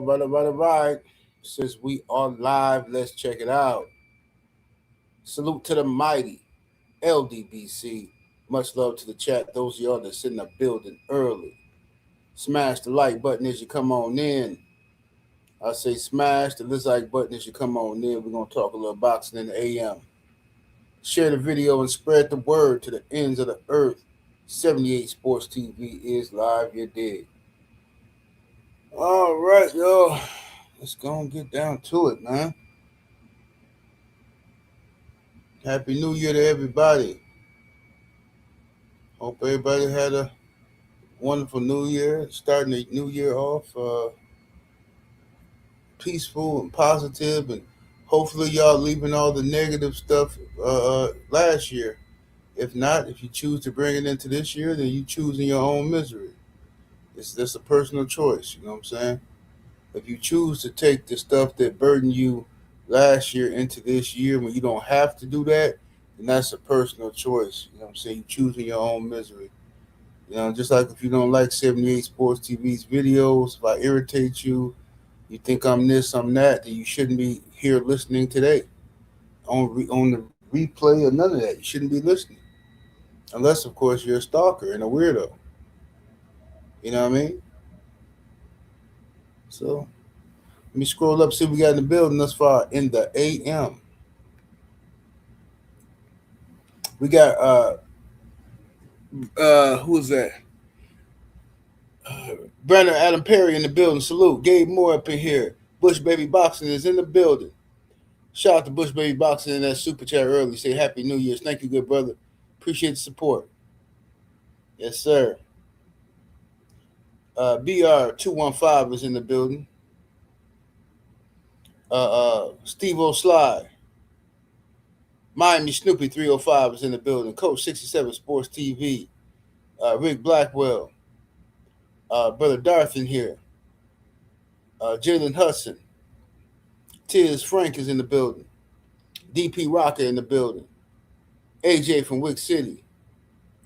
Right. Since we are live, let's check it out. Salute to the mighty LDBC. Much love to the chat. Those of y'all that's in the building early. Smash the like button as you come on in. I say smash the like button as you come on in. We're going to talk a little boxing in the AM. Share the video and spread the word to the ends of the earth. 78 Sports TV is live, you dig. All right, y'all. Let's go and get down to it, man. Happy New Year to everybody. Hope everybody had a wonderful New Year. Starting the New Year off peaceful and positive, and hopefully y'all leaving all the negative stuff last year. If not, if you choose to bring it into this year, then you choosing your own misery. It's just a personal choice, you know what I'm saying? If you choose to take the stuff that burdened you last year into this year when you don't have to do that, then that's a personal choice. You know what I'm saying? You're choosing your own misery. You know, just like if you don't like 78 Sports TV's videos, if I irritate you, you think I'm this, I'm that, then you shouldn't be here listening today. On the replay or none of that. You shouldn't be listening. Unless, of course, you're a stalker and a weirdo. You know what I mean? So, let me scroll up, see what we got in the building thus far in the AM. We got, who is that? Brandon Adam Perry in the building. Salute. Gabe Moore up in here. Bush Baby Boxing is in the building. Shout out to Bush Baby Boxing in that super chat early. Say Happy New Year's. Thank you, good brother. Appreciate the support. Yes, sir. BR215 is in the building. Steve O'Sly. Miami Snoopy 305 is in the building. Coach 67 Sports TV. Rick Blackwell. Brother Darth in here. Jalen Hudson. Tiz Frank is in the building. DP Rocker in the building. AJ from Wick City.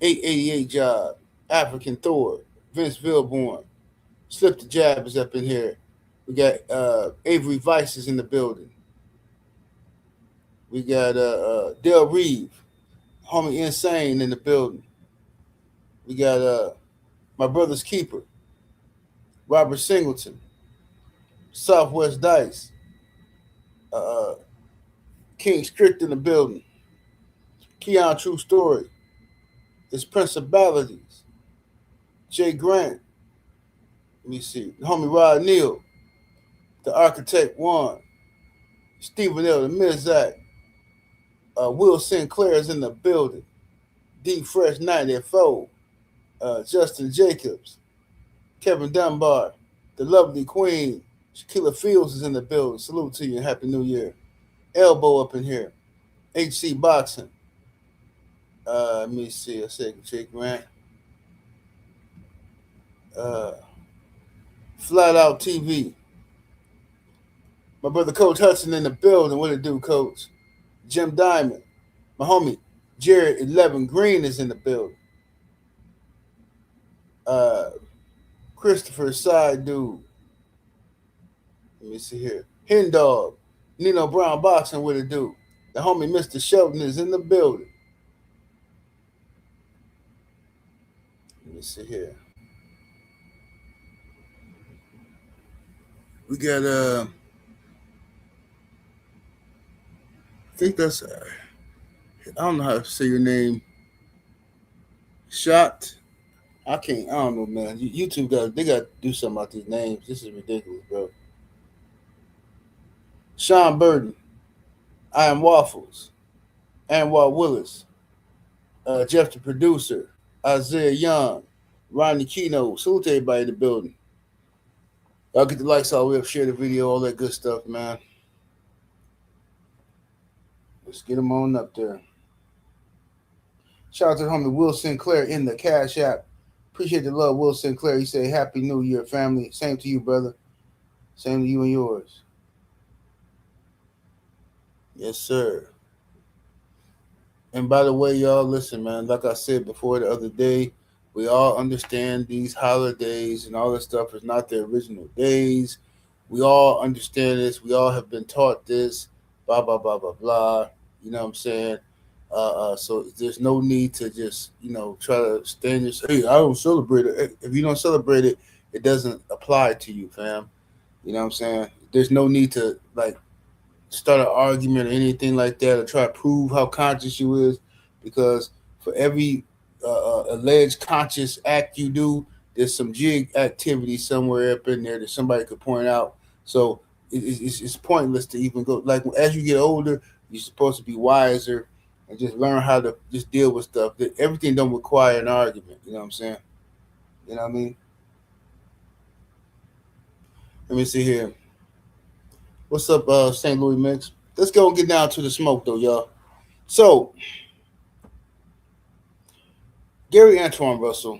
888 Job. African Thor. Vince Vilborn. Slip the Jab is up in here. We got Avery Vice is in the building. We got Del Reeve. Homie Insane in the building. We got my brother's keeper. Robert Singleton. Southwest Dice. King Strict in the building. Keyshawn True Story. His Principalities. Jay Grant. Let me see. Homie Rod Neal. The Architect One. Stephen L. the Mizak. Will Sinclair is in the building. D Fresh 94. Justin Jacobs. Kevin Dunbar. The Lovely Queen. Shaquilla Fields is in the building. Salute to you and Happy New Year. Elbow up in here. HC Boxing. Let me see a second. Jake Grant. Flat Out TV. My brother Coach Hudson in the building. What it do, Coach? Jim Diamond. My homie Jared 11 Green is in the building. Christopher Side Dude. Let me see here. Hen Dog. Nino Brown Boxing. What it do? The homie Mr. Shelton is in the building. Let me see here. We got I think that's I don't know how to say your name. Shot. I don't know, man. YouTube they got to do something about these names. This is ridiculous, bro. Sean Burton. I Am Waffles. Anwar Willis. Jeff the Producer. Isaiah Young. Ronnie Kino. Salute to everybody in the building. Y'all get the likes all the way up, share the video, all that good stuff, man. Let's get them on up there. Shout out to the homie Will Sinclair in the Cash App. Appreciate the love, Will Sinclair. He said, Happy New Year, family. Same to you, brother. Same to you and yours. Yes, sir. And by the way, y'all, listen, man, like I said before the other day, we all understand these holidays and all that stuff is not the original days. We all understand this. We all have been taught this. Blah blah blah blah blah. You know what I'm saying? So there's no need to just try to stand your. Hey, I don't celebrate it. If you don't celebrate it, it doesn't apply to you, fam. You know what I'm saying? There's no need to like start an argument or anything like that or try to prove how conscious you is, because for every alleged conscious act you do, there's some jig activity somewhere up in there that somebody could point out. So it's pointless to even go. Like as you get older, you're supposed to be wiser and just learn how to just deal with stuff. That everything don't require an argument. You know what I'm saying? You know what I mean? Let me see here. What's up, St. Louis Mix? Let's go and get down to the smoke though, y'all. So Gary Antuanne Russell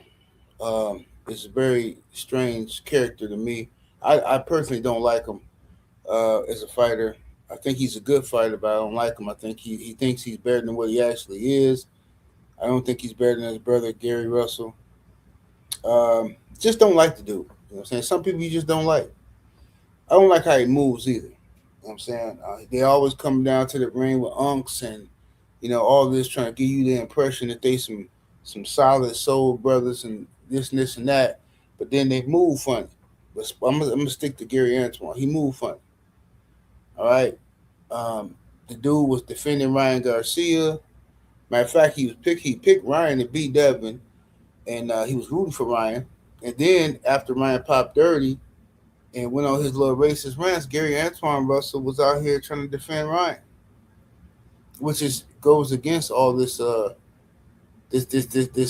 is a very strange character to me. I personally don't like him as a fighter. I think he's a good fighter, but I don't like him. I think he thinks he's better than what he actually is. I don't think he's better than his brother Gary Russell. Just don't like the dude. You know what I'm saying? Some people you just don't like. I don't like how he moves either. You know what I'm saying? They always come down to the ring with unks and all this trying to give you the impression that they some solid soul brothers and this and that, but then they move funny. But I'm gonna stick to Gary Antuanne. He moved funny. All right. The dude was defending Ryan Garcia. Matter of fact, he picked Ryan to beat Devin, and he was rooting for Ryan. And then after Ryan popped dirty and went on his little racist rants, Gary Antuanne Russell was out here trying to defend Ryan, which is goes against all this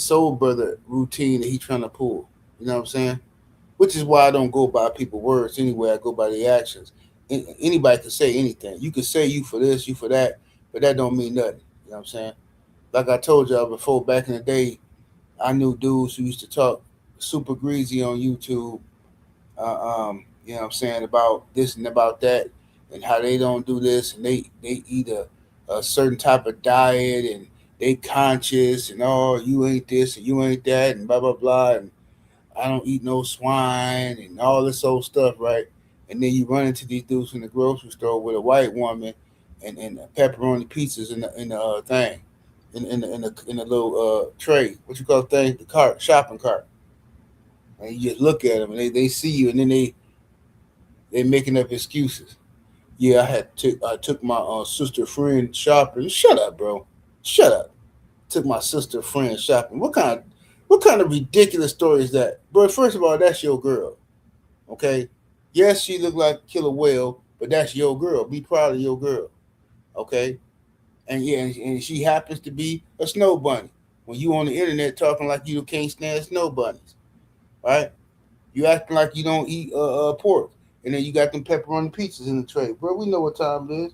soul brother routine that he's trying to pull. You know what I'm saying? Which is why I don't go by people's words anyway. I go by the actions. Anybody can say anything. You can say you for this, you for that, but that don't mean nothing. You know what I'm saying? Like I told y'all before, back in the day, I knew dudes who used to talk super greasy on YouTube. You know what I'm saying, about this and about that, and how they don't do this, and they eat a certain type of diet, and they conscious, and oh, you ain't this and you ain't that, and blah blah blah, and I don't eat no swine and all this old stuff, right? And then you run into these dudes in the grocery store with a white woman and pepperoni pizzas in the thing, in the little tray. What you call the thing? The cart, shopping cart. And you just look at them and they see you, and then they making up excuses. Yeah, I took my sister friend shopping. Shut up, bro. Shut up. Took my sister friend shopping. What kind of ridiculous story is that, bro? First of all, that's your girl. Okay. Yes, she looked like Killer Whale, but that's your girl. Be proud of your girl. Okay. And yeah, and she happens to be a snow bunny. When you on the internet talking like you can't stand snow bunnies, right? You acting like you don't eat pork, and then you got them pepperoni pizzas in the tray, bro. We know what time it is.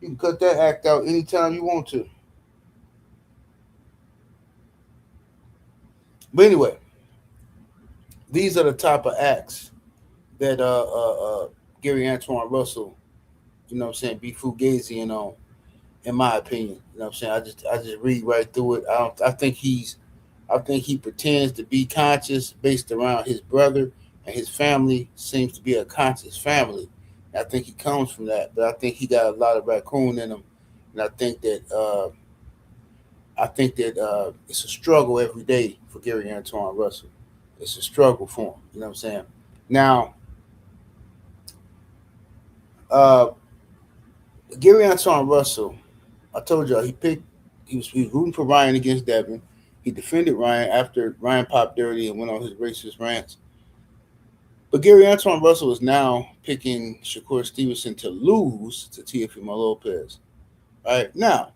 You can cut that act out anytime you want to. But anyway, these are the type of acts that Gary Antuanne Russell, you know what I'm saying, be fugaziing on, in my opinion. You know what I'm saying? I just read right through it. I think he pretends to be conscious based around his brother, and his family seems to be a conscious family. And I think he comes from that, but I think he got a lot of raccoon in him, and I think that it's a struggle every day for Gary Antuanne Russell. It's a struggle for him. You know what I'm saying? Now, uh, Gary Antuanne Russell, I told y'all he was rooting for Ryan against Devin. He defended Ryan after Ryan popped dirty and went on his racist rants. But Gary Antuanne Russell is now picking Shakur Stevenson to lose to Teofimo Lopez. All right, now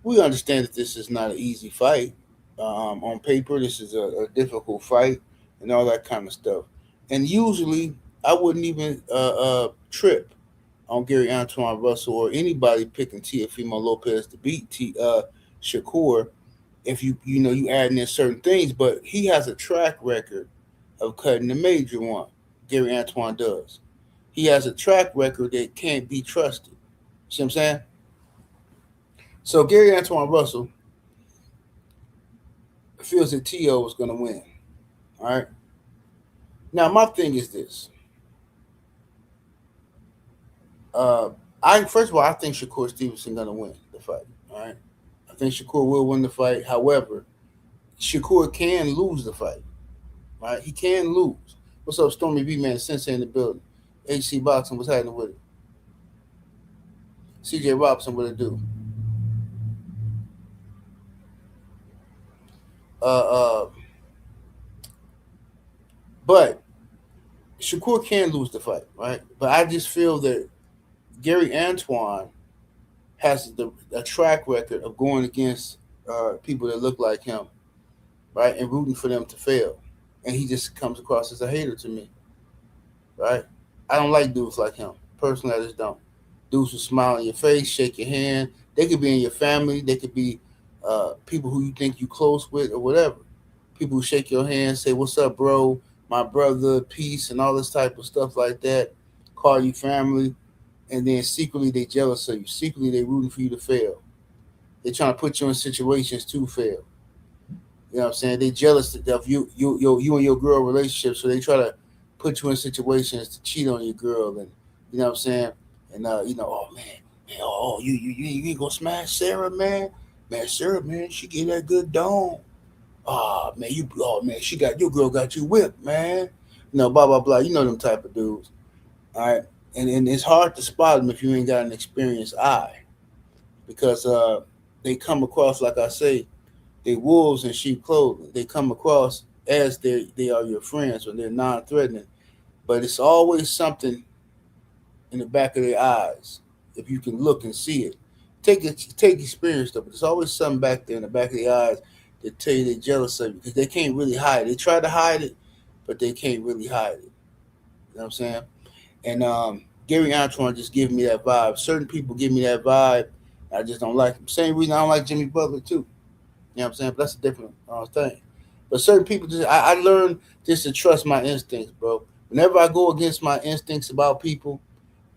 we understand that this is not an easy fight. On paper, this is a difficult fight and all that kind of stuff. And usually, I wouldn't even trip on Gary Antuanne Russell or anybody picking Teofimo Lopez to beat Shakur if you adding in certain things. But he has a track record of cutting the major one. Gary Antuanne does. He has a track record that can't be trusted. See what I'm saying? So Gary Antuanne Russell feels that T.O. is going to win. All right. Now my thing is this. Uh, I first of all, I think Shakur Stevenson gonna win the fight. All right, I think Shakur will win the fight. However, Shakur can lose the fight. Right, he can lose. What's up, Stormy B man? Sensei in the building. HC Boxing, what's happening with it? CJ Robinson, what it do? Uh, uh, but Shakur can lose the fight, right? But I just feel that Gary Antuanne has a track record of going against people that look like him, right, and rooting for them to fail, and he just comes across as a hater to me, right? I don't like dudes like him. Personally, I just don't. Dudes who smile in your face, shake your hand. They could be in your family. They could be people who you think you close with or whatever. People who shake your hand, say, "What's up, bro? My brother, peace," and all this type of stuff like that. Call you family, and then secretly they jealous of you. Secretly they rooting for you to fail. They trying to put you in situations to fail. You know what I'm saying? They jealous of you and your girl relationship, so they try to put you in situations to cheat on your girl, and you know what I'm saying? And oh man, oh you ain't gonna smash Sarah, man. Man, Sarah, man, she get that good dome. Oh man, she got your girl got you whipped, man. Blah blah blah. You know them type of dudes. All right. And it's hard to spot them if you ain't got an experienced eye because they come across, like I say, they wolves in sheep clothing. They come across as they are your friends when they're non-threatening, but it's always something in the back of their eyes. If you can look and see it, take experience though. But there's always something back there in the back of their eyes that tell you they're jealous of you because they can't really hide it. They try to hide it, but they can't really hide it. You know what I'm saying? And Gary Antuanne just gave me that vibe. Certain people give me that vibe. I just don't like him. Same reason I don't like Jimmy Butler too. You know what I'm saying? But that's a different thing. But certain people just I learned just to trust my instincts, bro. Whenever I go against my instincts about people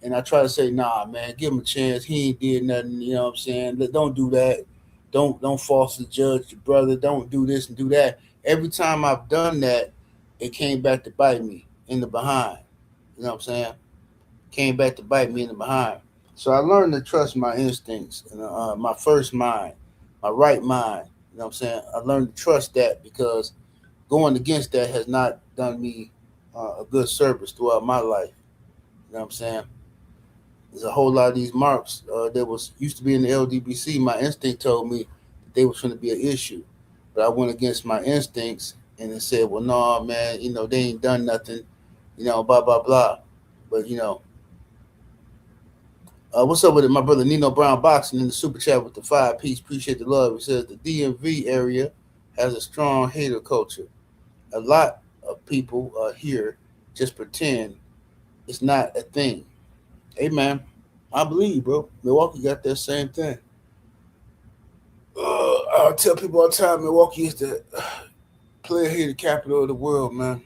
and I try to say, nah, man, give him a chance. He ain't did nothing, you know what I'm saying? Don't do that. Don't falsely judge your brother. Don't do this and do that. Every time I've done that, it came back to bite me in the behind. You know what I'm saying? Came back to bite me in the behind. So I learned to trust my instincts and my first mind, my right mind. You know what I'm saying? I learned to trust that because going against that has not done me a good service throughout my life. You know what I'm saying? There's a whole lot of these marks that was used to be in the LDBC. My instinct told me that they was going to be an issue, but I went against my instincts and then said, "Well, no, man, they ain't done nothing, blah blah blah." But what's up with it, my brother Nino Brown Boxing in the super chat with the 5 piece. Appreciate the love. He says the DMV area has a strong hater culture. A lot of people here just pretend it's not a thing. Hey man, I believe, bro. Milwaukee got that same thing. I tell people all the time, Milwaukee is the player hater capital of the world, man.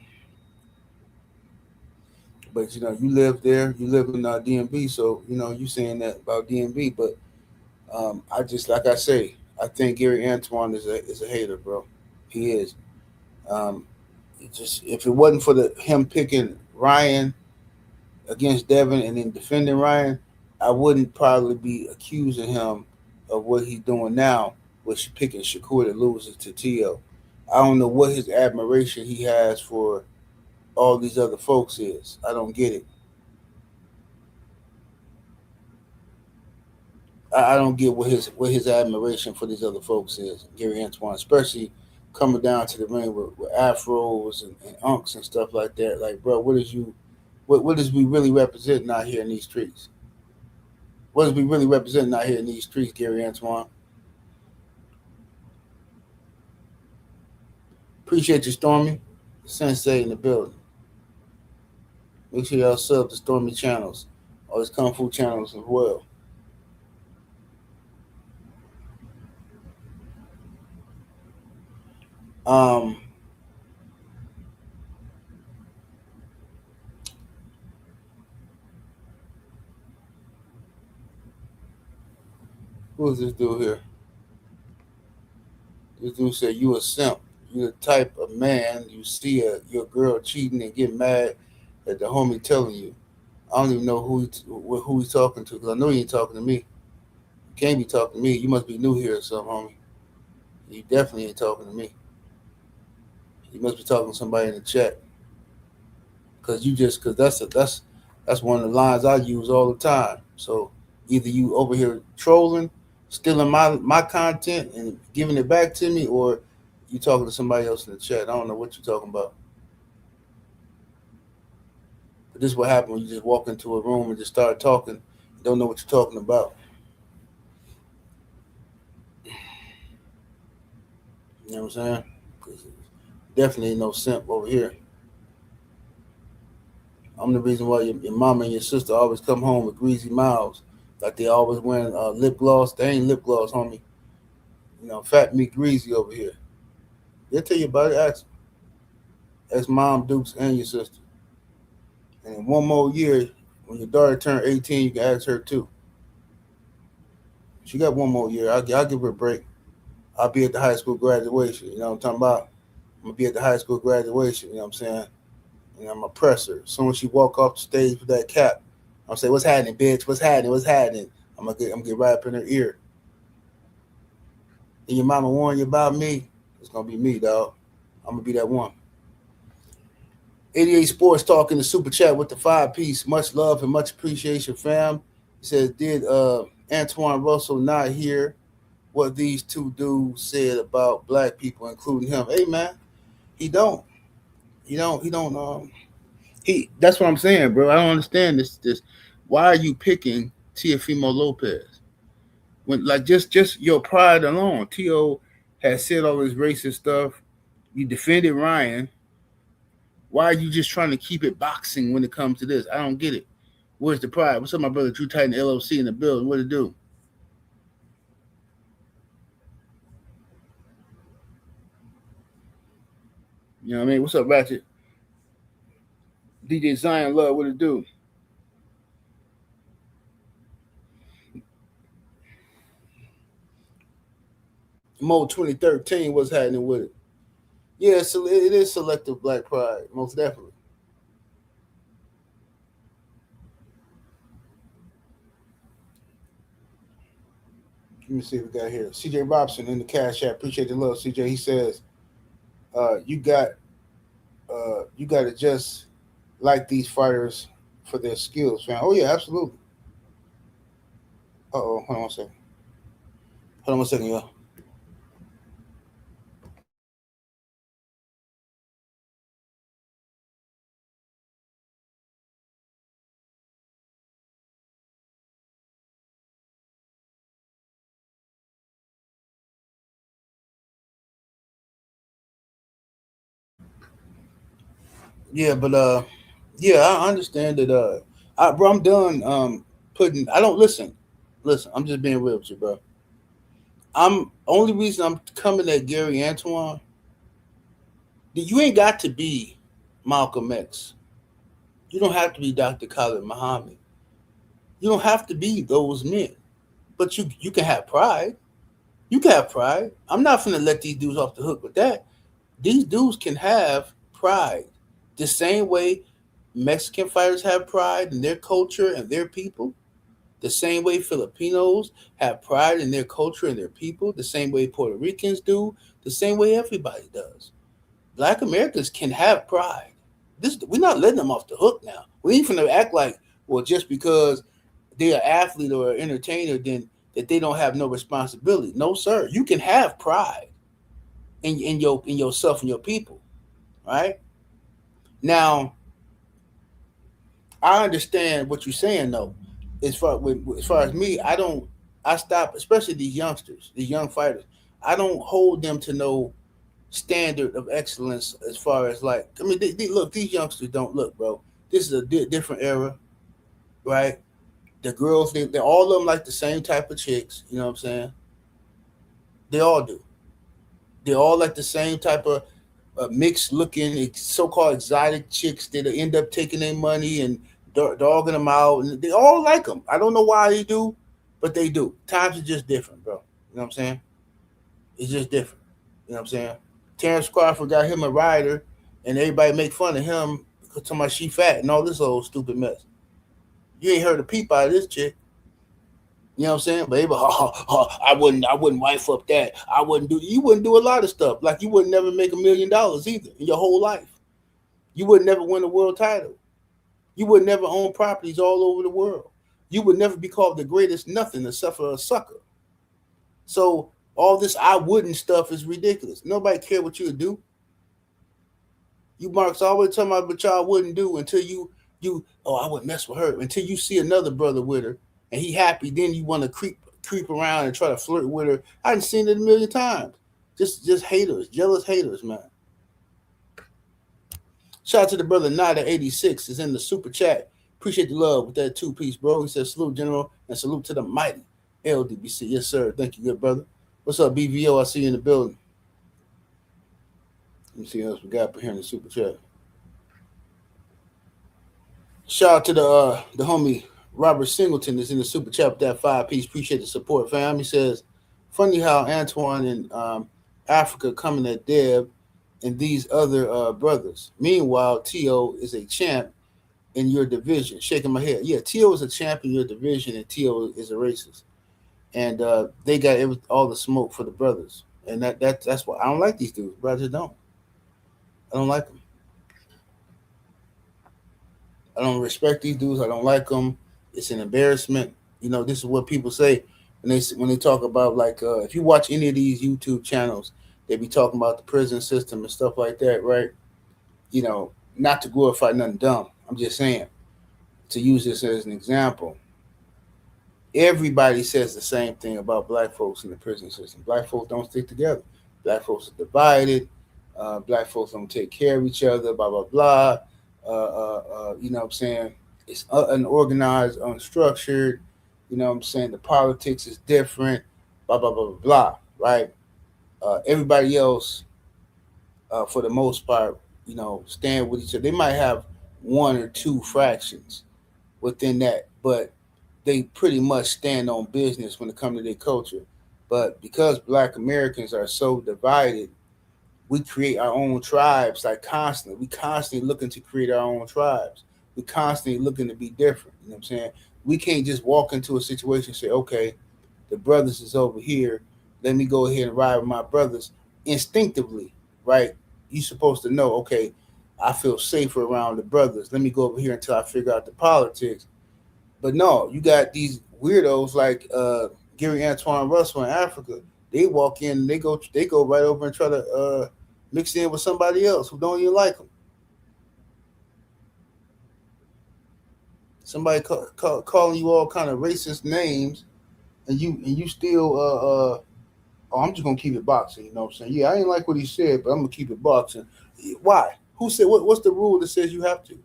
But you live there, you live in DMV, so you saying that about DMV. But I just like I say, I think Gary Antuanne is a hater, bro. He is. Um, just if it wasn't for him picking Ryan against Devin and then defending Ryan, I wouldn't probably be accusing him of what he's doing now, which picking Shakur to lose it to Tio. I don't know what his admiration he has for all these other folks is. I don't get it. I don't get what his admiration for these other folks is, Gary Antuanne, especially coming down to the ring with afros and unks and stuff like that. Like, bro, what is we really representing out here in these streets? What is we really representing out here in these streets, Gary Antuanne? Appreciate you, Stormy. Sensei in the building. Make sure y'all sub to Stormy channels, all his Kung Fu channels as well. Um, who is this dude here? This dude said, "You a simp. You the type of man you see your girl cheating and get mad at the homie telling you." I don't even know who he's talking to because I know he ain't talking to me. You can't be talking to me. You must be new here or something, homie. You definitely ain't talking to me. You must be talking to somebody in the chat because that's one of the lines I use all the time. So either you over here trolling, stealing my content and giving it back to me, or you talking to somebody else in the chat. I don't know what you're talking about. But this is what happens when you just walk into a room and just start talking. You don't know what you're talking about. You know what I'm saying? 'Cause definitely ain't no simp over here. I'm the reason why your mama and your sister always come home with greasy mouths. Like they always wearing lip gloss. They ain't lip gloss, homie. Fat meat greasy over here. They'll tell you about it. Ask mom, Dukes, and your sister. And in one more year, when your daughter turn 18, you can ask her too. She got one more year. I'll give her a break. I'll be at the high school graduation. You know what I'm talking about? I'm going to be at the high school graduation. You know what I'm saying? And I'm going to press her. As soon as she walk off the stage with that cap, I'll say, "What's happening, bitch? What's happening? What's happening?" I'm gonna get right up in her ear. And your mama warn you about me? It's going to be me, dog. I'm going to be that one. 88 Sports talking the super chat with the 5-piece. Much love and much appreciation, fam. He says, did Antoine Russell not hear what these two dudes said about black people, including him? Hey, man, he don't. He don't. He don't. That's what I'm saying, bro. I don't understand this. Why are you picking Teofimo Lopez? When just your pride alone. Tio has said all this racist stuff. You defended Ryan. Why are you just trying to keep it boxing when it comes to this? I don't get it. Where's the pride? What's up, my brother Drew Titan LLC in the building? What it do? You know what I mean? What's up, Ratchet? DJ Zion Love, what it do? Mo 2013, what's happening with it? Yeah, so it is selective black pride, most definitely. Let me see if we got here. CJ Robson in the cash app. Appreciate the love, CJ. He says, you got to just like these fighters for their skills, fam. Oh yeah, absolutely. Hold on one second. Hold on one second, y'all. Yeah, but yeah, I understand that. Bro, I'm done. Putting. I don't listen. Listen, I'm just being real with you, bro. I'm only reason I'm coming at Gary Antuanne. You ain't got to be Malcolm X. You don't have to be Dr. Khalid Muhammad. You don't have to be those men. But you can have pride. You can have pride. I'm not gonna let these dudes off the hook with that. These dudes can have pride. The same way Mexican fighters have pride in their culture and their people. The same way Filipinos have pride in their culture and their people. The same way Puerto Ricans do. The same way everybody does. Black Americans can have pride. We're not letting them off the hook now. We ain't finna act like, well, just because they're an athlete or an entertainer, then that they don't have no responsibility. No, sir. You can have pride in yourself and your people, right? Now, I understand what you're saying though. As far as me, I stop, especially these youngsters, these young fighters. I don't hold them to no standard of excellence as far as like. I mean, look, these youngsters don't look, bro. This is a different era, right? The girls, they all of them like the same type of chicks. You know what I'm saying? They all do. They all like the same type of mixed looking, so-called exotic chicks that end up taking their money and dogging them out. And they all like them. I don't know why they do, but they do. Times are just different, bro. You know what I'm saying? It's just different. You know what I'm saying? Terrence Crawford got him a rider, and everybody make fun of him talking about she fat and all this old stupid mess. You ain't heard a peep out of this chick. You know what I'm saying? But I wouldn't wife up that. You wouldn't do a lot of stuff. Like you would never make $1 million either in your whole life. You would never win a world title. You would never own properties all over the world. You would never be called the greatest nothing except for a sucker. So all this I wouldn't stuff is ridiculous. Nobody care what you would do. You marks always talking about what y'all wouldn't do until you I wouldn't mess with her until you see another brother with her and he happy. Then you want to creep around and try to flirt with her. I've seen it a million times. Just haters, jealous haters, man. Shout out to the brother Nada86 is in the super chat. Appreciate the love with that 2-piece, bro. He says salute, General, and salute to the mighty LDBC. Yes, sir. Thank you, good brother. What's up, BVO? I see you in the building. Let me see what else we got here in the super chat. Shout out to the homie Robert Singleton is in the super chat with that 5-piece. Appreciate the support, fam. He says, funny how Antoine and Africa coming at Deb and these other brothers. Meanwhile, T.O. is a champ in your division. Shaking my head. Yeah, T.O. is a champ in your division, and T.O. is a racist. And they got all the smoke for the brothers. And that's why I don't like these dudes. Brothers don't. I don't like them. I don't respect these dudes. I don't like them. It's an embarrassment. You know, this is what people say when they talk about, like, if you watch any of these YouTube channels, they be talking about the prison system and stuff like that, right? You know, not to glorify nothing dumb. I'm just saying, to use this as an example, everybody says the same thing about black folks in the prison system. Black folks don't stick together. Black folks are divided. Black folks don't take care of each other, blah, blah, blah. You know what I'm saying? It's unorganized, unstructured. You know what I'm saying? The politics is different, blah, blah, blah, blah, blah, right? Everybody else, for the most part, you know, stand with each other. They might have one or two fractions within that, but they pretty much stand on business when it comes to their culture. But because Black Americans are so divided, we create our own tribes, like constantly. We constantly looking to create our own tribes. We constantly looking to be different. You know what I'm saying? We can't just walk into a situation and say, okay, the brothers is over here. Let me go ahead and ride with my brothers instinctively, right? You're supposed to know, okay, I feel safer around the brothers. Let me go over here until I figure out the politics. But no, you got these weirdos like Gary Antuanne Russell in Africa. They walk in, they go right over and try to mix in with somebody else who don't even like them. Somebody calling you all kind of racist names, and you still oh, I'm just gonna keep it boxing. You know what I'm saying? Yeah, I ain't like what he said, but I'm gonna keep it boxing. Why? Who said what's the rule that says you have to?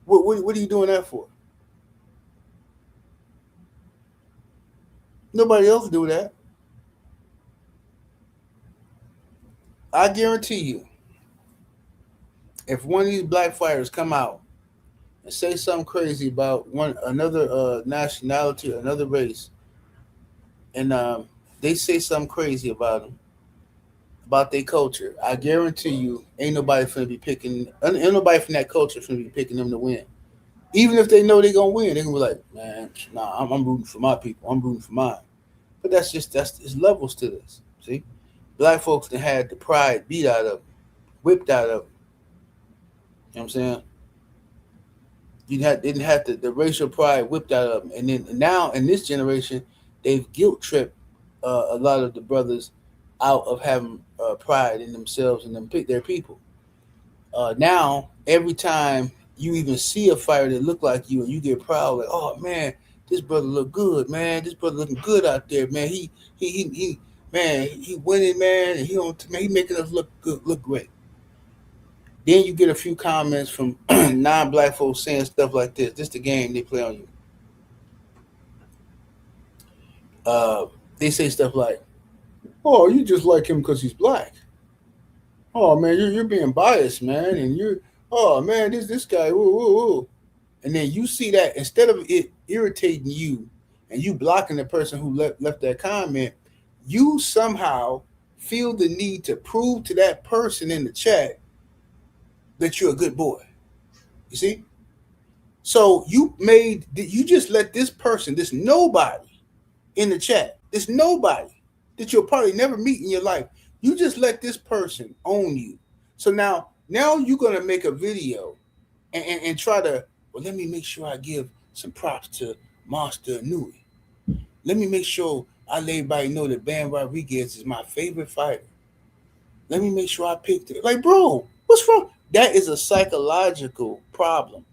What are you doing that for? Nobody else do that. I guarantee you, if one of these black fighters come out and say something crazy about another nationality or another race, and they say something crazy about them, about their culture, I guarantee you, ain't nobody from that culture finna be picking them to win. Even if they know they're gonna win, they're gonna be like, man, nah, I'm rooting for my people. I'm rooting for mine. But that's it's levels to this. See, black folks that had the pride beat out of them, whipped out of them. You know what I'm saying? You didn't have the racial pride whipped out of them, and then now in this generation, they've guilt tripped a lot of the brothers out of having pride in themselves and their people. Now, every time you even see a fighter that look like you, and you get proud, like, oh man, this brother look good, man. This brother looking good out there, man. He man, he winning, man, and he making us look good, look great. Then you get a few comments from non-black folks saying stuff like this. This the game they play on you. They say stuff like, "Oh, you just like him because he's black." Oh man, you're being biased, man, and oh man, this guy, woo. And then you see that instead of it irritating you and you blocking the person who left that comment, you somehow feel the need to prove to that person in the chat that you're a good boy. You see? So you just let this person, this nobody in the chat, this nobody that you'll probably never meet in your life, you just let this person own you. So now you're gonna make a video and try to, well, let me make sure I give some props to Monster Nui. Let me make sure I let everybody know that Bam Rodriguez is my favorite fighter. Let me make sure I picked it. Like, bro, what's wrong? That is a psychological problem.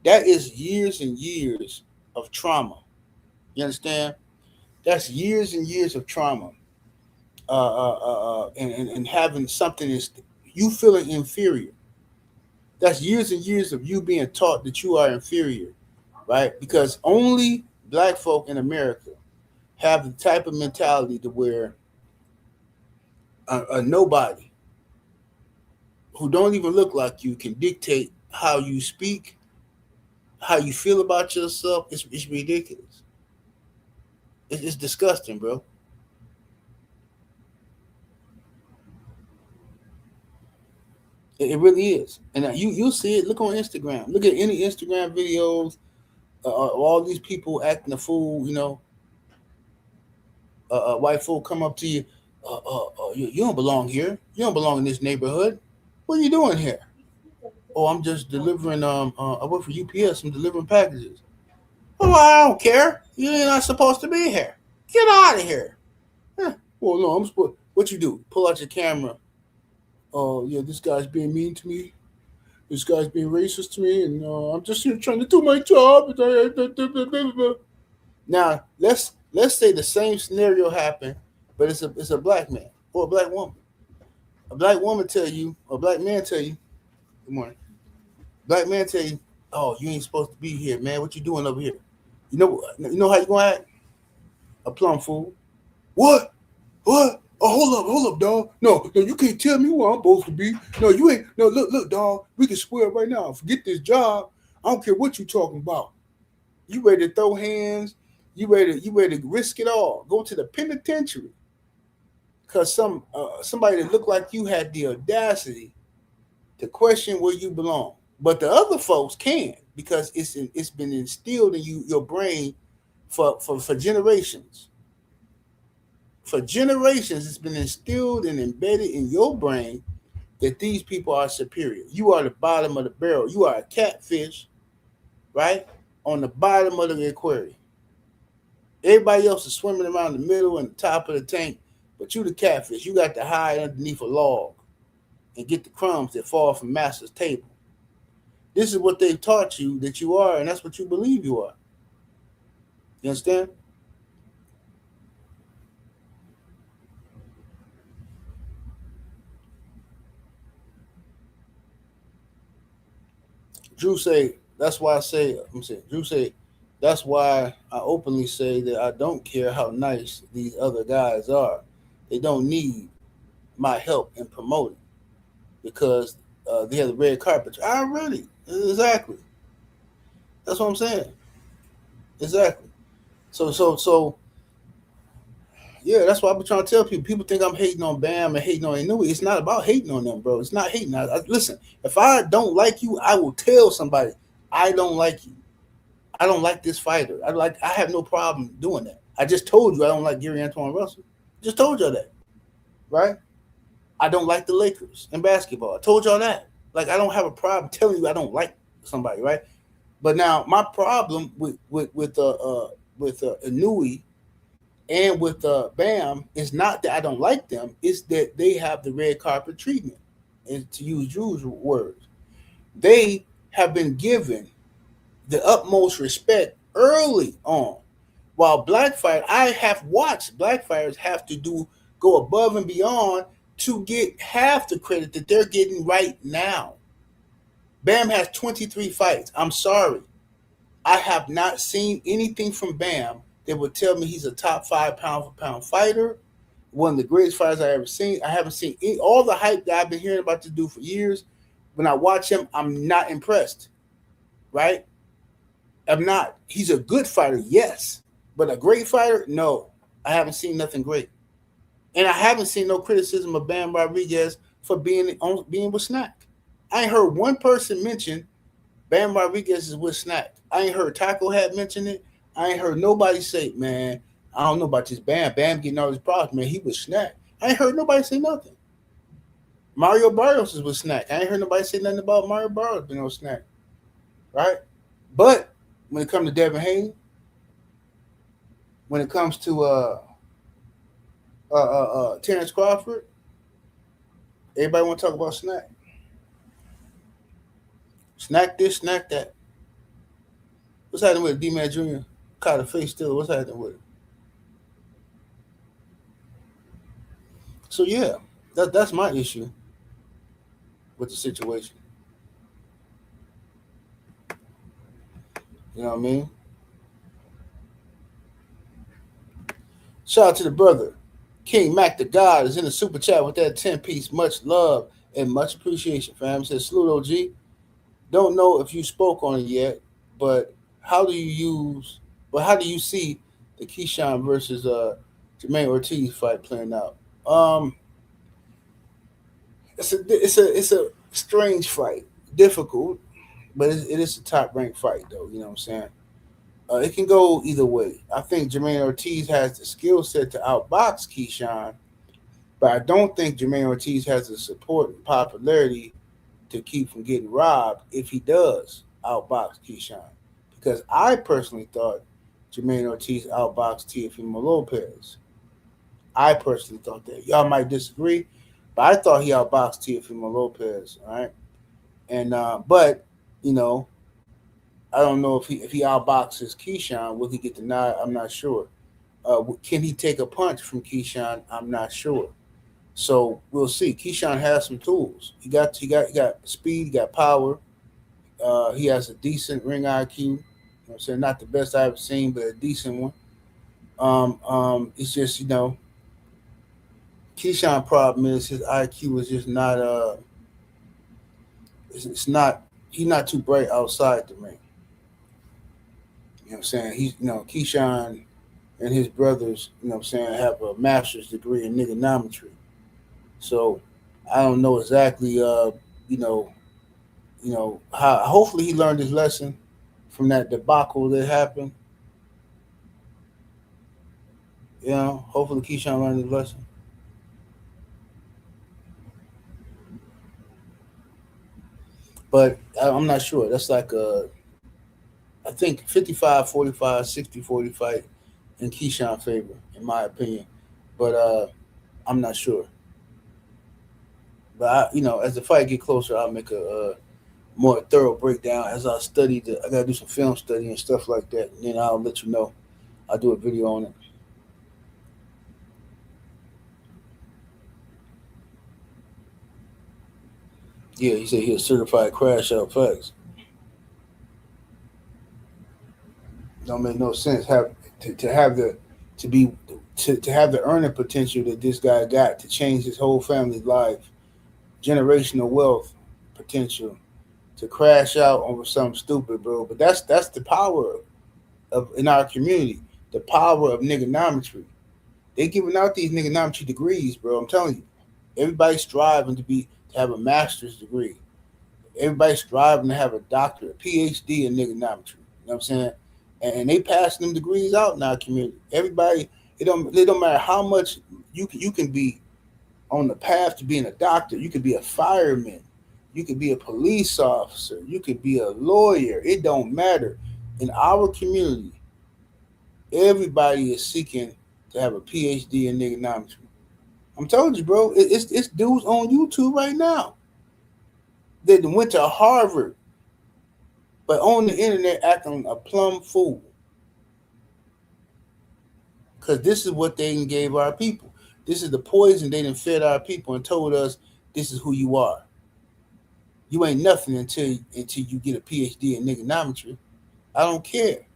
That is years and years of trauma. You understand? That's years and years of trauma. And having something is you feeling inferior. That's years and years of you being taught that you are inferior, right? Because only black folk in America have the type of mentality to where a nobody who don't even look like you can dictate how you speak, how you feel about yourself. It's ridiculous. It's disgusting, bro. It really is. And you'll see it. Look on Instagram. Look at any Instagram videos of all these people acting a fool. White folk come up to you. You don't belong here. You don't belong in this neighborhood. What are you doing here? Oh, I'm just delivering. I work for UPS. I'm delivering packages. Oh, I don't care. You're not supposed to be here. Get out of here. Well, no, I'm supposed. What you do? Pull out your camera. Oh, yeah, this guy's being mean to me. This guy's being racist to me, and I'm just here trying to do my job. Now, let's say the same scenario happened, but it's a black man or a black woman. A black woman tell you, or a black man tell you, good morning. Black man tell you, oh, you ain't supposed to be here, man. What you doing over here? You know how you gonna act? A plum fool. What? What? Oh, hold up, dog. No, you can't tell me where I'm supposed to be. No, you ain't. No, look, dog. We can swear right now. Forget this job. I don't care what you talking about. You ready to throw hands? You ready to risk it all? Go to the penitentiary because somebody that looked like you had the audacity to question where you belong. But the other folks can because it's been instilled in your brain for generations. For generations, it's been instilled and embedded in your brain that these people are superior. You are the bottom of the barrel. You are a catfish, right? On the bottom of the aquarium. Everybody else is swimming around the middle and the top of the tank, but you the catfish. You got to hide underneath a log and get the crumbs that fall from master's table. This is what they've taught you that you are, and that's what you believe you are. You understand? Drew say, that's why I say, Drew say, that's why I openly say that I don't care how nice these other guys are. They don't need my help in promoting because they have the red carpet. Exactly. That's what I'm saying. Exactly. So, yeah, that's why I've been trying to tell people. People think I'm hating on Bam and hating on Inoue. It's not about hating on them, bro. It's not hating. Listen, if I don't like you, I will tell somebody I don't like you. I don't like this fighter. I have no problem doing that. I just told you I don't like Gary Antuanne Russell. Just told y'all that, right? I don't like the Lakers in basketball. I told y'all that. Like I don't have a problem telling you I don't like somebody, right? But now my problem with Inoue and with Bam is not that I don't like them. It's that they have the red carpet treatment. And to use Drew's words, they have been given the utmost respect early on. While black fighters, I have watched black fighters have to go above and beyond to get half the credit that they're getting right now. Bam has 23 fights. I'm sorry. I have not seen anything from Bam that would tell me he's a top 5 pound for pound fighter, one of the greatest fighters I've ever seen. I haven't seen all the hype that I've been hearing about this dude for years. When I watch him, I'm not impressed, right? I'm not. He's a good fighter, yes. But a great fighter, no. I haven't seen nothing great. And I haven't seen no criticism of Bam Rodriguez for being with Snack. I ain't heard one person mention Bam Rodriguez is with Snack. I ain't heard Taco Hat mention it. I ain't heard nobody say, man, I don't know about this Bam. Bam getting all his problems, man. He was Snack. I ain't heard nobody say nothing. Mario Barrios is with Snack. I ain't heard nobody say nothing about Mario Barrios being on Snack. Right? But when it comes to Devin Haney, when it comes to Terrence Crawford, everybody want to talk about Snack. Snack this, snack that. What's happening with D-Man Jr.? Caught a face still. What's happening with it? So yeah, that's my issue with the situation. You know what I mean? Shout out to the brother. King Mac the God is in the super chat with that 10-piece. Much love and much appreciation, fam. Says salute OG. Don't know if you spoke on it yet, but how do you see the Keyshawn versus Jamaine Ortiz fight playing out? It's a strange fight, difficult, but it is a top ranked fight though. You know what I'm saying? It can go either way. I think Jamaine Ortiz has the skill set to outbox Keyshawn, but I don't think Jamaine Ortiz has the support and popularity to keep from getting robbed if he does outbox Keyshawn. Because I personally thought Jamaine Ortiz outboxed Teofimo Lopez. I personally thought that. Y'all might disagree, but I thought he outboxed Teofimo Lopez. All right, and but you know, I don't know if he outboxes Keyshawn, will he get the nod? I'm not sure. Can he take a punch from Keyshawn? I'm not sure. So we'll see. Keyshawn has some tools. He got speed. He got power. He has a decent ring IQ. You know what I'm saying? Not the best I've seen, but a decent one. It's just Keyshawn problem is his IQ is just not it's not he's not too bright outside the ring. You know what I'm saying? He's Keyshawn and his brothers, you know what I'm saying, have a master's degree in trigonometry. So I don't know exactly how hopefully he learned his lesson from that debacle that happened. You know, hopefully Keyshawn learned his lesson. But I'm not sure. That's like I think 55-45, 60-40 fight in Keyshawn favor, in my opinion. But I'm not sure. But as the fight get closer, I'll make a more thorough breakdown as I study. I gotta do some film study and stuff like that, and then I'll let you know. I'll do a video on it. Yeah, he said he's a certified crash out. Facts. Don't make no sense. To have the earning potential that this guy got to change his whole family's life, generational wealth potential, to crash out over something stupid, bro. But that's the power of in our community, the power of niggonometry. They giving out these niggonometry degrees, bro. I'm telling you, everybody's striving to have a master's degree. Everybody's striving to have a doctorate, PhD in niggonometry. You know what I'm saying? And they passing them degrees out in our community. Everybody, it don't matter how much you can be on the path to being a doctor. You could be a fireman. You could be a police officer. You could be a lawyer. It don't matter. In our community, everybody is seeking to have a PhD in niggonometry. I'm telling you, bro. It's dudes on YouTube right now that went to Harvard, but on the internet acting a plumb fool. Because this is what they gave our people. This is the poison they done fed our people and told us this is who you are. You ain't nothing until you get a PhD in niggonometry. I don't care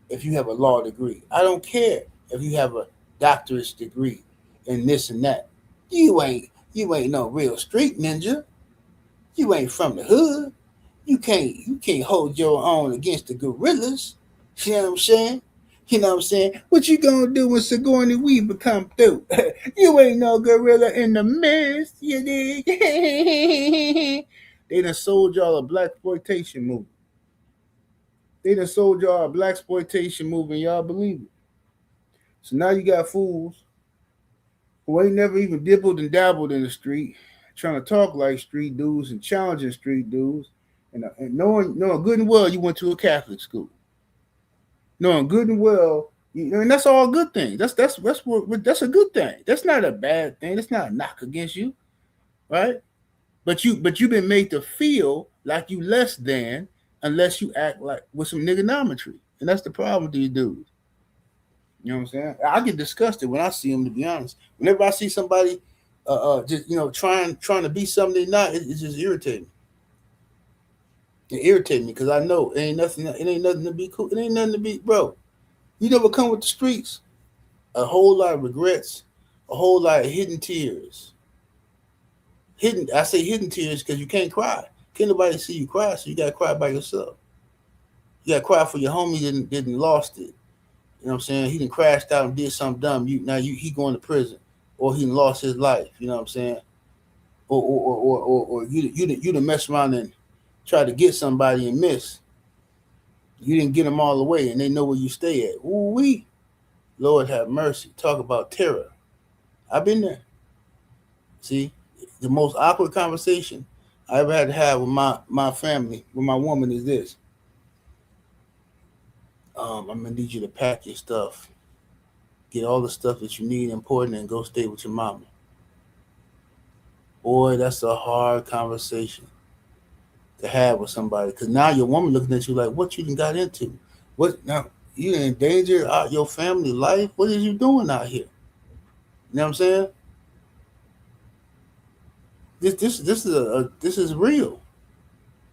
if you have a law degree. I don't care if you have a doctorate degree in this and that. You ain't no real street ninja. You ain't from the hood. You can't hold your own against the gorillas. You know what I'm saying? You know what I'm saying? What you gonna do when Sigourney Weaver come through? You ain't no gorilla in the mist, you dig? They done sold y'all a blaxploitation movie. They done sold y'all a black exploitation movie, and y'all believe it. So now you got fools who ain't never even dibbled and dabbled in the street, trying to talk like street dudes and challenging street dudes, and knowing good and well you went to a Catholic school, knowing good and well, and that's all good things. That's a good thing. That's not a bad thing. That's not a knock against you, right? But you've been made to feel like you less than unless you act like with some niggonometry, and that's the problem with these dudes. You know what I'm saying? I get disgusted when I see them. To be honest, whenever I see somebody, just trying to be something they're not, it just irritating. It irritates me because I know it ain't nothing. It ain't nothing to be cool. It ain't nothing to be, bro. You never come with the streets. A whole lot of regrets, a whole lot of hidden tears. Hidden. I say hidden tears because you can't cry. Can't nobody see you cry, so you gotta cry by yourself. You gotta cry for your homie didn't lost it. You know what I'm saying? He done crashed out and did something dumb. He going to prison, or he lost his life. You know what I'm saying? Or you done mess around and try to get somebody and miss. You didn't get them all the way, and they know where you stay at. Ooh wee, Lord have mercy. Talk about terror. I've been there. See, the most awkward conversation I ever had to have with my family, with my woman, is this. I'm gonna need you to pack your stuff, get all the stuff that you need important, and go stay with your mama. Boy, that's a hard conversation to have with somebody, because now your woman looking at you like, what you done got into? What now? You endanger your family life? What is you doing out here? You know what I'm saying? This is real. You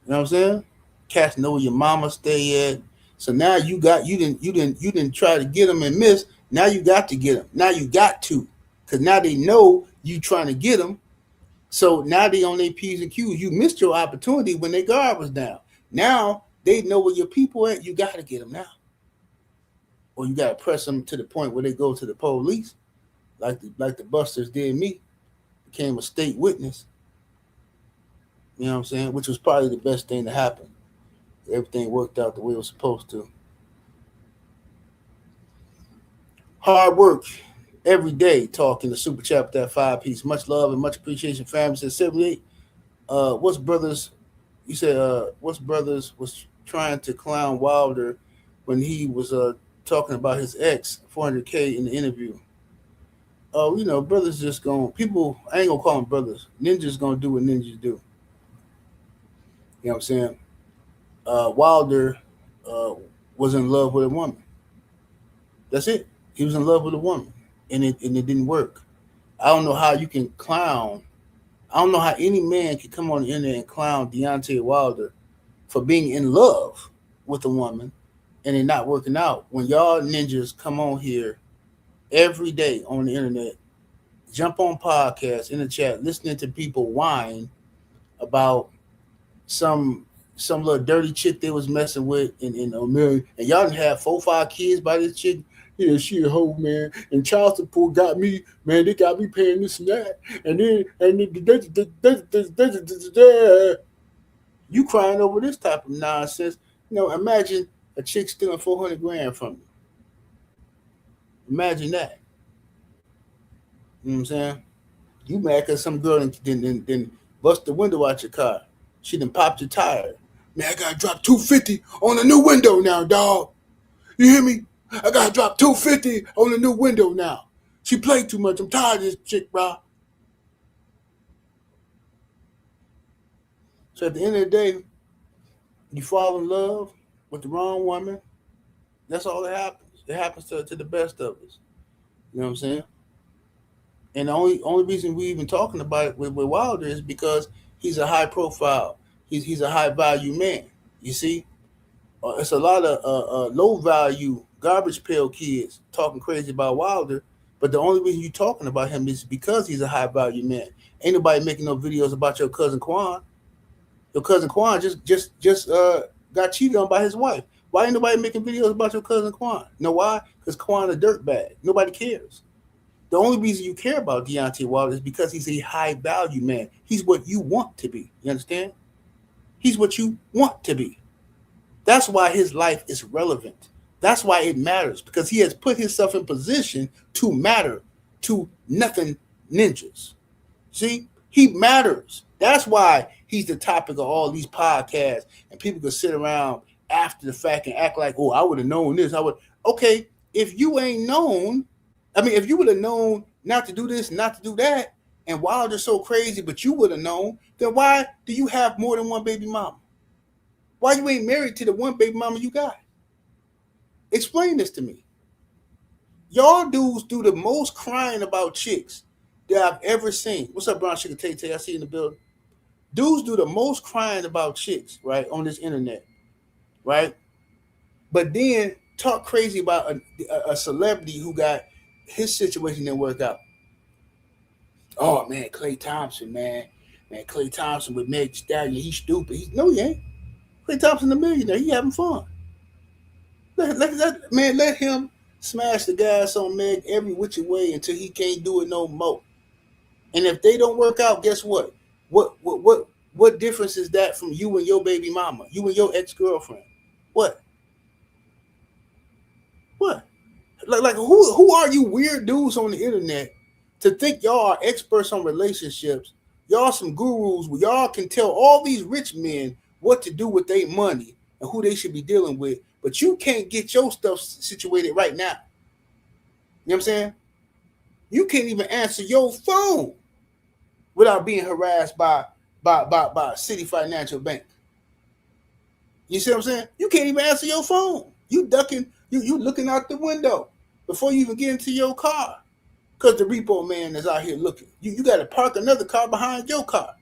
know what I'm saying? Cats know where your mama stay at. So now you didn't try to get them and miss. Now you got to get them. Now you got to, because now they know you trying to get them. So now they on their P's and Q's. You missed your opportunity when their guard was down. Now they know where your people at. You got to get them now, or you got to press them to the point where they go to the police, like the busters did me. Became a state witness. You know what I'm saying? Which was probably the best thing to happen. Everything worked out the way it was supposed to. Hard work every day. Talking the super chat with that 5-piece. Much love and much appreciation, family. Said 78. What's brothers? You said what's brothers was trying to clown Wilder when he was talking about his ex 400K in the interview. Oh, brothers just going. People, I ain't gonna call them brothers. Ninjas gonna do what ninjas do. You know what I'm saying? Wilder was in love with a woman. That's it. He was in love with a woman, and it didn't work. I don't know how you can clown. I don't know how any man can come on the internet and clown Deontay Wilder for being in love with a woman and it not working out. When y'all ninjas come on here every day on the internet, jump on podcasts in the chat, listening to people whine about some little dirty chick they was messing with in America, and y'all done have 4-5 kids by this chick. Yeah, she a hoe, man. And child support got me, man. They got me paying this and that, and then you crying over this type of nonsense. Imagine a chick stealing 400 grand from you. Imagine that. You know what I'm saying? You mad because some girl then bust the window out your car. She done popped your tire. Man, I gotta drop $250 on the new window now, dog. You hear me? I gotta drop $250 on the new window now. She played too much. I'm tired of this chick, bro. So at the end of the day, you fall in love with the wrong woman. That's all that happens. It happens to the best of us. You know what I'm saying? And the only reason we even talking about it with Wilder is because he's a high profile. He's a high value man. You see, it's a lot of low value garbage pail kids talking crazy about Wilder, but the only reason you talking about him is because he's a high value man. Ain't nobody making no videos about your cousin Quan. Your cousin Quan just got cheated on by his wife. Why ain't nobody making videos about your cousin Quan? You know why? Because Quan a dirtbag. Nobody cares. The only reason you care about Deontay Wilder is because he's a high value man. He's what you want to be. You understand? He's what you want to be. That's why his life is relevant. That's why it matters, because he has put himself in position to matter to nothing ninjas. See, he matters. That's why he's the topic of all these podcasts, and people can sit around after the fact and act like, oh, I would have known this. I would. Okay, if you ain't known, I mean, if you would have known not to do this, not to do that, and Wilder's so crazy, but you would have known, then why do you have more than one baby mama? Why you ain't married to the one baby mama you got? Explain this to me. Y'all dudes do the most crying about chicks that I've ever seen. What's up, Brown Sugar Tay Tay? I see you in the building. Dudes do the most crying about chicks, right, on this internet, right? But then talk crazy about a celebrity who got his situation didn't work out. Oh, man, Klay Thompson, man. Man, Klay Thompson with Meg Stallion, he's stupid. No, he ain't. Klay Thompson a millionaire. He having fun. Let him smash the gas on Meg every which way until he can't do it no more. And if they don't work out, guess what? What difference is that from you and your baby mama, you and your ex-girlfriend? What? Like who are you weird dudes on the internet to think y'all are experts on relationships? Y'all some gurus where y'all can tell all these rich men what to do with their money and who they should be dealing with, but you can't get your stuff situated right now. You know what I'm saying? You can't even answer your phone without being harassed by City Financial Bank. You see what I'm saying? You can't even answer your phone. You ducking, you looking out the window before you even get into your car, because the repo man is out here looking. You got to park another car behind your car.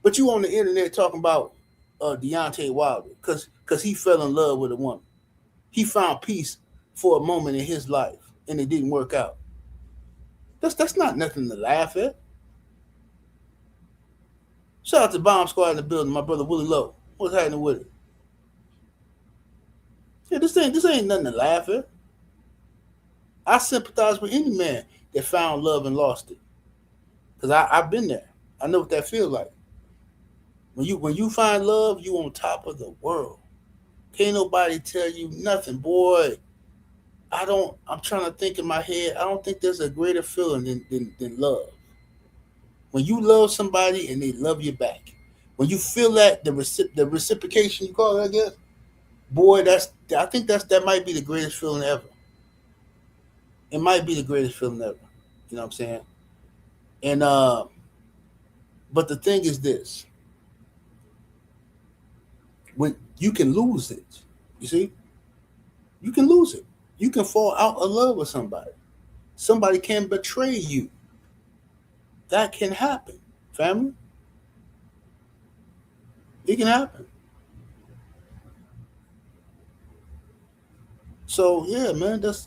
But you on the internet talking about Deontay Wilder because he fell in love with a woman. He found peace for a moment in his life, and it didn't work out. That's not nothing to laugh at. Shout out to Bomb Squad in the building, my brother Willie Lowe. What's happening with it? Yeah, this ain't nothing to laugh at. I sympathize with any man that found love and lost it, because I've been there. I know what that feels like. When you find love, you on top of the world. Can't nobody tell you nothing, boy. I'm trying to think in my head. I don't think there's a greater feeling than love. When you love somebody and they love you back. When you feel that the reciprocation, you call it, I guess. Boy, I think that might be the greatest feeling ever. It might be the greatest feeling ever. You know what I'm saying? And but the thing is this. When you can lose it, you see? You can lose it. You can fall out of love with somebody. Somebody can betray you. That can happen, family. It can happen. So yeah, man. That's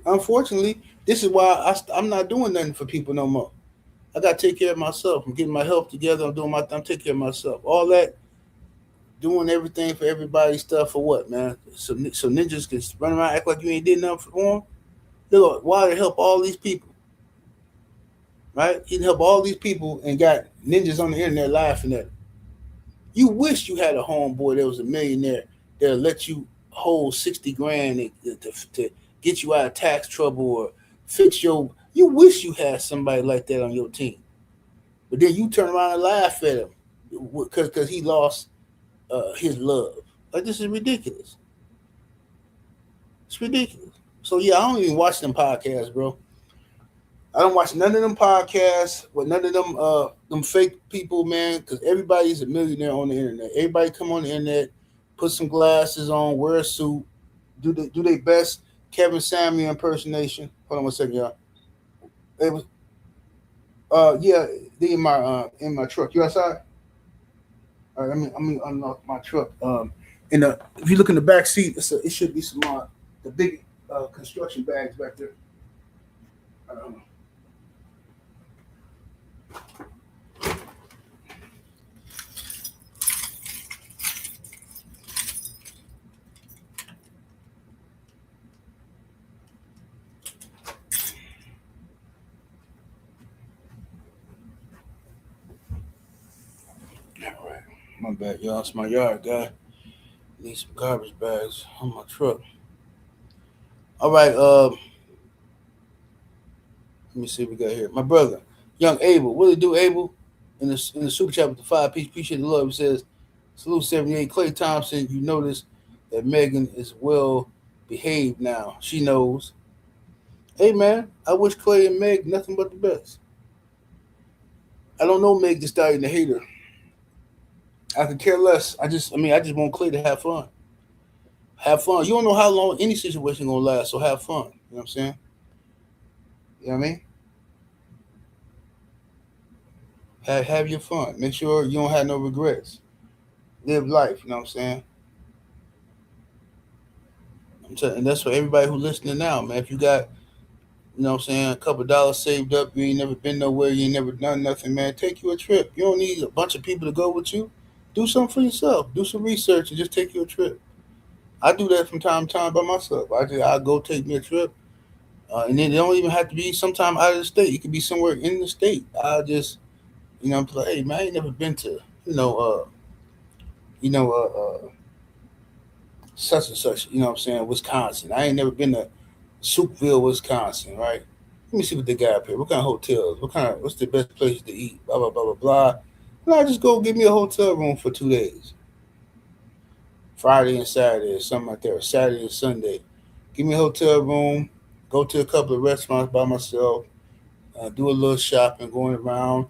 unfortunately, this is why I'm not doing nothing for people no more. I gotta take care of myself. I'm getting my health together. I'm taking care of myself. All that, doing everything for everybody stuff for what, man? So ninjas can run around act like you ain't did nothing for them. Look, why to help all these people, right? He'd help all these people and got ninjas on the internet laughing at him. You wish you had a homeboy that was a millionaire that'll let you hold 60 grand to get you out of tax trouble or fix your. You wish you had somebody like that on your team, but then you turn around and laugh at him because he lost his love. Like, this is ridiculous. It's ridiculous. So yeah, I don't even watch them podcasts, bro. I don't watch none of them podcasts with none of them fake people, man, because everybody's a millionaire on the internet. Everybody come on the internet, put some glasses on, wear a suit, do their best Kevin Samuel impersonation. Hold on one second, y'all. It was yeah, they in my truck. You outside? All right, let me unlock my truck. If you look in the back seat, it should be some the big construction bags back there. All right, my bad, y'all. It's my yard guy. Need some garbage bags on my truck. All right, let me see what we got here. My brother, young Abel. What did do, Abel? In the super chat with the 5 piece. Appreciate the love. It says, salute 78. Clay Thompson, you notice that Megan is well behaved now. She knows. Hey man, I wish Clay and Meg nothing but the best. I don't know Meg the Stallion the hater. I could care less. I just want Clay to have fun. Have fun. You don't know how long any situation gonna last, so have fun. You know what I'm saying? You know what I mean? Have your fun. Make sure you don't have no regrets. Live life. You know what I'm saying? And that's for everybody who's listening now, man. If you got, you know what I'm saying, a couple dollars saved up, you ain't never been nowhere, you ain't never done nothing, man. Take you a trip. You don't need a bunch of people to go with you. Do something for yourself. Do some research and just take you a trip. I do that from time to time by myself. I go take me a trip, and then it don't even have to be sometime out of the state. It could be somewhere in the state. I just, I'm like, hey man, I ain't never been to, you know, uh, uh, such and such. You know what I'm saying, Wisconsin. I ain't never been to Soupville, Wisconsin, right? Let me see what they got up here. What kind of hotels? What's the best place to eat? Blah blah blah blah blah. And I just go give me a hotel room for 2 days, Friday and Saturday, or something like that, or Saturday and Sunday. Give me a hotel room. Go to a couple of restaurants by myself. Do a little shopping, going around,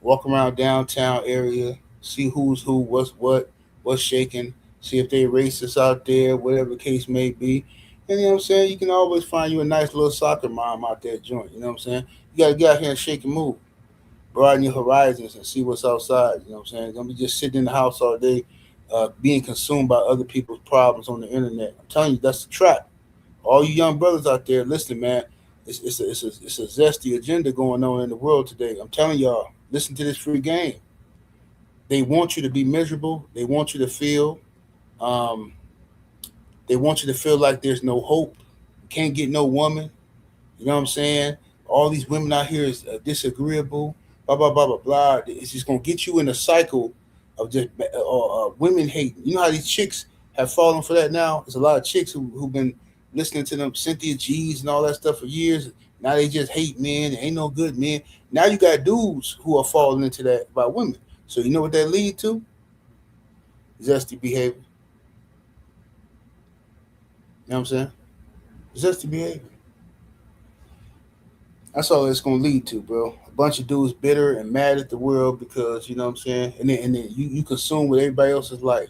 walk around downtown area, see who's who, what's what, what's shaking. See if they racist out there, whatever the case may be. And you know what I'm saying? You can always find you a nice little soccer mom out there joint. You know what I'm saying? You got to get out here and shake and move. Broaden your horizons and see what's outside. You know what I'm saying? Don't be just sitting in the house all day, being consumed by other people's problems on the internet. I'm telling you, that's the trap. All you young brothers out there, listen, man. It's a zesty agenda going on in the world today. I'm telling y'all, listen to this free game. They want you to be miserable. They want you to feel. Um, they want you to feel like there's no hope. You can't get no woman. You know what I'm saying? All these women out here is disagreeable. Blah blah blah blah blah. It's just gonna get you in a cycle of just women hating. You know how these chicks have fallen for that now? There's a lot of chicks who've been listening to them Cynthia G's and all that stuff for years. Now they just hate men. There ain't no good men. Now you got dudes who are falling into that about women. So you know what that lead to? Zesty behavior. You know what I'm saying? Zesty behavior. That's all it's gonna lead to, bro. A bunch of dudes bitter and mad at the world because you know what I'm saying, and then you consume with everybody else's life.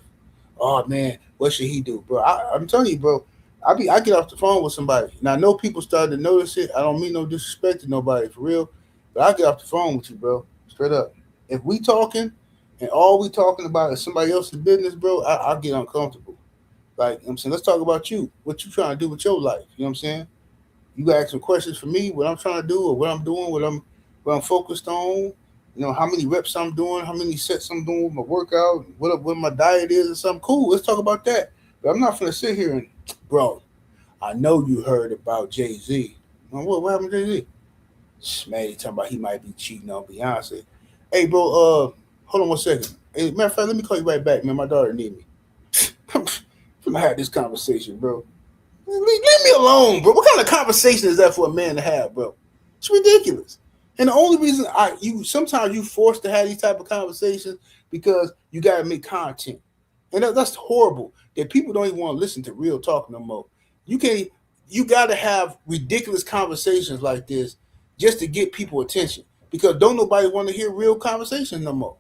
Oh man, what should he do, bro? I'm telling you, bro. I get off the phone with somebody, and I know people started to notice it. I don't mean no disrespect to nobody for real, but I get off the phone with you, bro. Straight up. If we talking, and all we talking about is somebody else's business, bro, I get uncomfortable. Like I'm saying, let's talk about you. What you trying to do with your life? You know what I'm saying? You ask some questions for me, what I'm trying to do, or what I'm doing, what I'm focused on. You know, how many reps I'm doing, how many sets I'm doing with my workout, what my diet is, or something cool. Let's talk about that. But I'm not gonna sit here and, bro. I know you heard about Jay Z. What happened to Jay Z? Man, he talking about he might be cheating on Beyonce. Hey, bro. Hold on one second. Hey, matter of fact, let me call you right back, man. My daughter need me. I'm gonna have this conversation, bro. Leave me alone, bro. What kind of conversation is that for a man to have, bro? It's ridiculous. And the only reason you sometimes you forced to have these type of conversations because you got to make content, and that's horrible. That people don't even want to listen to real talk no more. You can't. You got to have ridiculous conversations like this just to get people attention because don't nobody want to hear real conversations no more.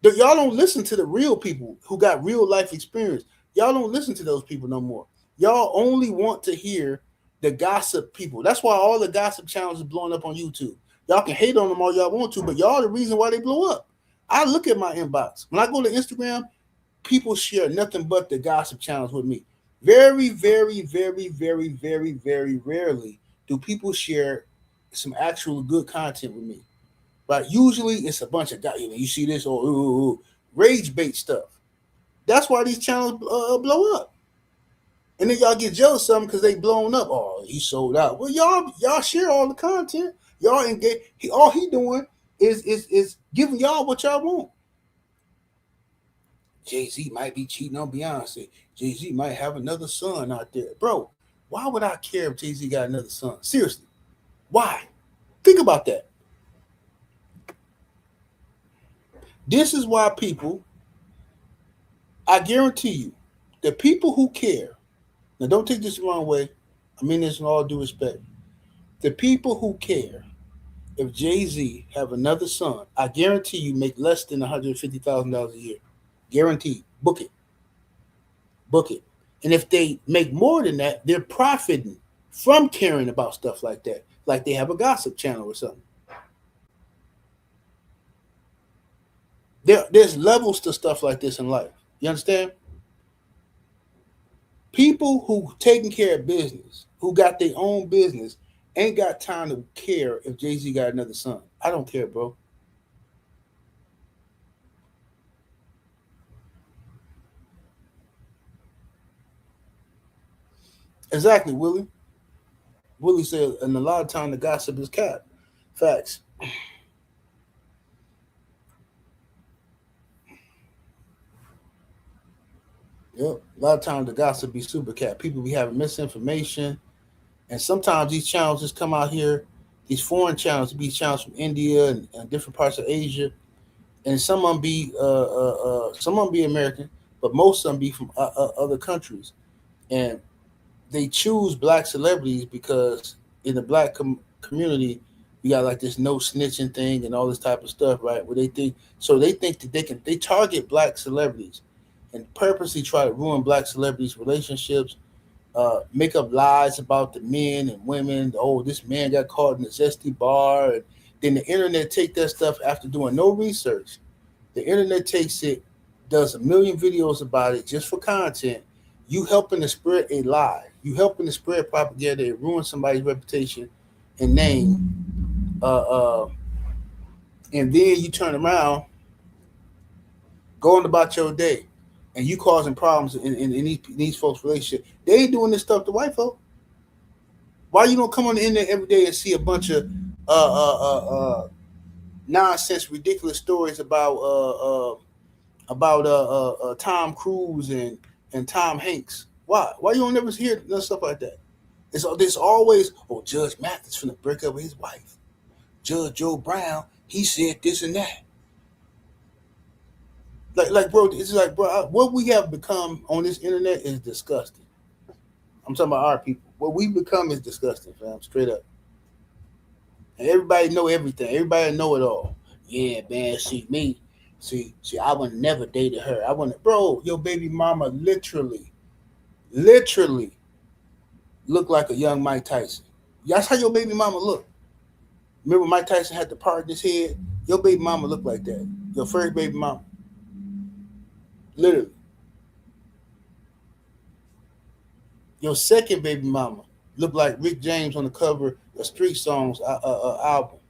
Y'all don't listen to the real people who got real life experience. Y'all don't listen to those people no more. Y'all only want to hear the gossip people. That's why all the gossip channels are blowing up on YouTube. Y'all can hate on them all y'all want to, but y'all the reason why they blow up. I look at my inbox. When I go to Instagram, people share nothing but the gossip channels with me. Very, very, very, very, very, very rarely do people share some actual good content with me. But usually it's a bunch of guys. You see this or rage bait stuff. That's why these channels blow up. And then y'all get jealous of them because they blown up. Oh, he sold out. Well, y'all share all the content. Y'all engage. All he doing is giving y'all what y'all want. Jay-Z might be cheating on Beyonce. Jay-Z might have another son out there. Bro, why would I care if Jay-Z got another son? Seriously. Why? Think about that. This is why people, I guarantee you, the people who care, now don't take this the wrong way, I mean this in all due respect. The people who care if Jay-Z have another son, I guarantee you make less than $150,000 a year. Guaranteed. Book it. Book it. And if they make more than that, they're profiting from caring about stuff like that. Like they have a gossip channel or something. There's levels to stuff like this in life. You understand? People who taking care of business, who got their own business, ain't got time to care if Jay-Z got another son. I don't care, bro. Exactly, Willie. Willie said, and a lot of time the gossip is cap. Facts. Yep. A lot of times the gossip be super cat. People be having misinformation. And sometimes these channels just come out here, these foreign channels, be channels from India and different parts of Asia. And some of them be American, but most of them be from other countries. And they choose black celebrities because in the black community, we got like this no snitching thing and all this type of stuff, right? Where they think that they target black celebrities and purposely try to ruin black celebrities' relationships, make up lies about the men and women. Oh, this man got caught in a zesty bar, and then the internet take that stuff after doing no research. The internet takes it, does a million videos about it just for content. You helping to spread a lie. You helping to spread propaganda. It ruins somebody's reputation and name. Uh, uh, and then you turn around, going about your day, and you causing problems in these folks' relationship. They ain't doing this stuff to white folk. Why you don't come on the internet every day and see a bunch of nonsense, ridiculous stories about Tom Cruise and Tom Hanks? Why? Why you don't never hear stuff like that? There's always, oh, Judge Mathis finna break up with his wife. Judge Joe Brown, he said this and that. Like, bro, it's like, bro, what we have become on this internet is disgusting. I'm talking about our people. What we become is disgusting, fam. Straight up. And everybody know everything. Everybody know it all. Yeah, man. See me. See. I would never dated her. I wouldn't, bro. Your baby mama literally look like a young Mike Tyson. That's how your baby mama look. Remember Mike Tyson had the part in his head? Your baby mama looked like that. Your first baby mama. Literally. Your second baby mama looked like Rick James on the cover of Street Songs album.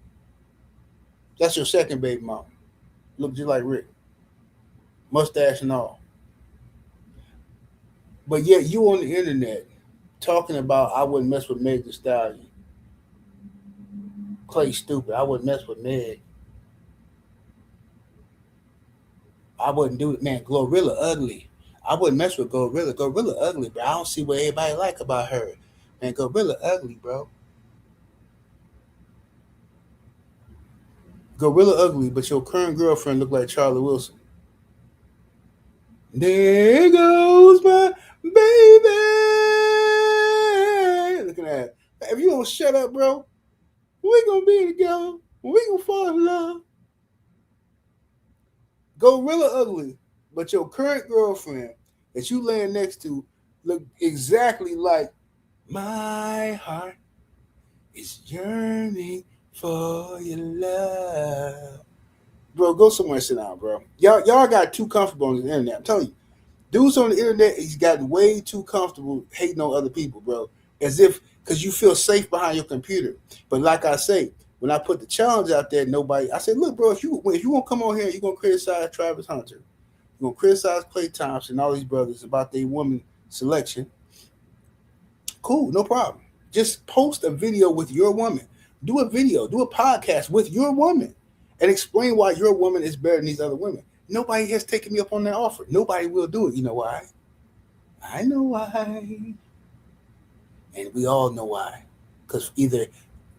That's your second baby mama. Look just like Rick. Mustache and all. But yet you on the internet talking about I wouldn't mess with Meg Thee Stallion. Clay stupid. I wouldn't mess with Meg. I wouldn't do it, man. Glorilla ugly. I wouldn't mess with Gorilla. Gorilla ugly, bro. I don't see what everybody like about her. Man, Gorilla ugly, bro. Gorilla ugly, but your current girlfriend look like Charlie Wilson. There goes my baby. Looking at it. If you don't shut up, bro, we gonna be together. We gonna fall in love. Gorilla ugly, but your current girlfriend that you laying next to look exactly like my heart is yearning for your love. Bro, go somewhere and sit down, bro. Y'all got too comfortable on the internet. I'm telling you. Dudes on the internet, he's gotten way too comfortable hating on other people, bro. As if, because you feel safe behind your computer. But like I say, when I put the challenge out there, I said, look, bro, if you want to come on here, you're going to criticize Travis Hunter. You're going to criticize Klay Thompson and all these brothers about their woman selection. Cool, no problem. Just post a video with your woman. Do a video, do a podcast with your woman and explain why your woman is better than these other women. Nobody has taken me up on that offer. Nobody will do it. You know why? I know why. And we all know why. Because even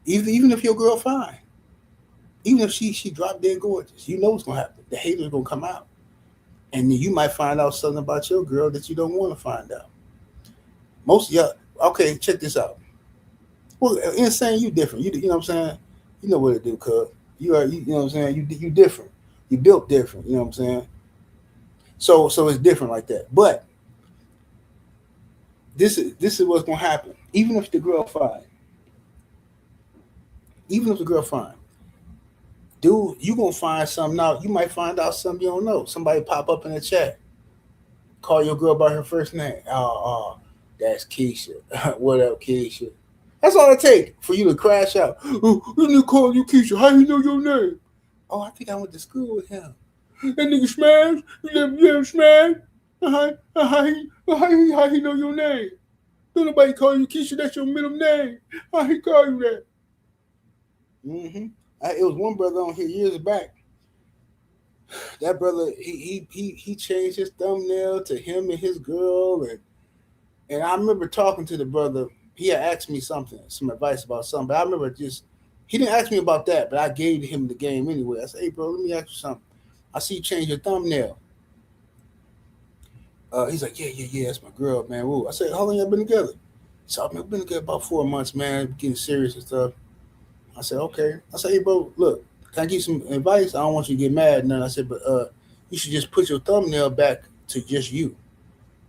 if your girl fine, even if she drop dead gorgeous, you know what's gonna happen. The haters gonna come out. And then you might find out something about your girl that you don't want to find out. Most of y'all, okay, check this out. Well, insane, you different. You know what I'm saying? You know what to do, cuz. You know what I'm saying? You different. You built different. You know what I'm saying? So it's different like that. But this is what's gonna happen. Even if the girl fine, dude, you gonna find something out. You might find out something you don't know. Somebody pop up in the chat, call your girl by her first name. Oh, that's Keisha. What up, Keisha? That's all it takes for you to crash out. Oh, let me call you Keisha. How you know your name? Oh, I think I went to school with him. That nigga Smash? You Smash? How he know your name? Don't nobody call you Keisha. That's your middle name. How he call you that? Mm-hmm. It was one brother on here years back. That brother, he changed his thumbnail to him and his girl, and I remember talking to the brother. He had asked me some advice about something, but I remember he didn't ask me about that, but I gave him the game anyway. I said, hey, bro, let me ask you something. I see you change your thumbnail. He's like, yeah, that's my girl, man. Woo. I said, how long y'all been together? So I've been together about 4 months, man, getting serious and stuff. I said, okay. I said, hey, bro, look, can I give you some advice? I don't want you to get mad. And then I said, but you should just put your thumbnail back to just you. You know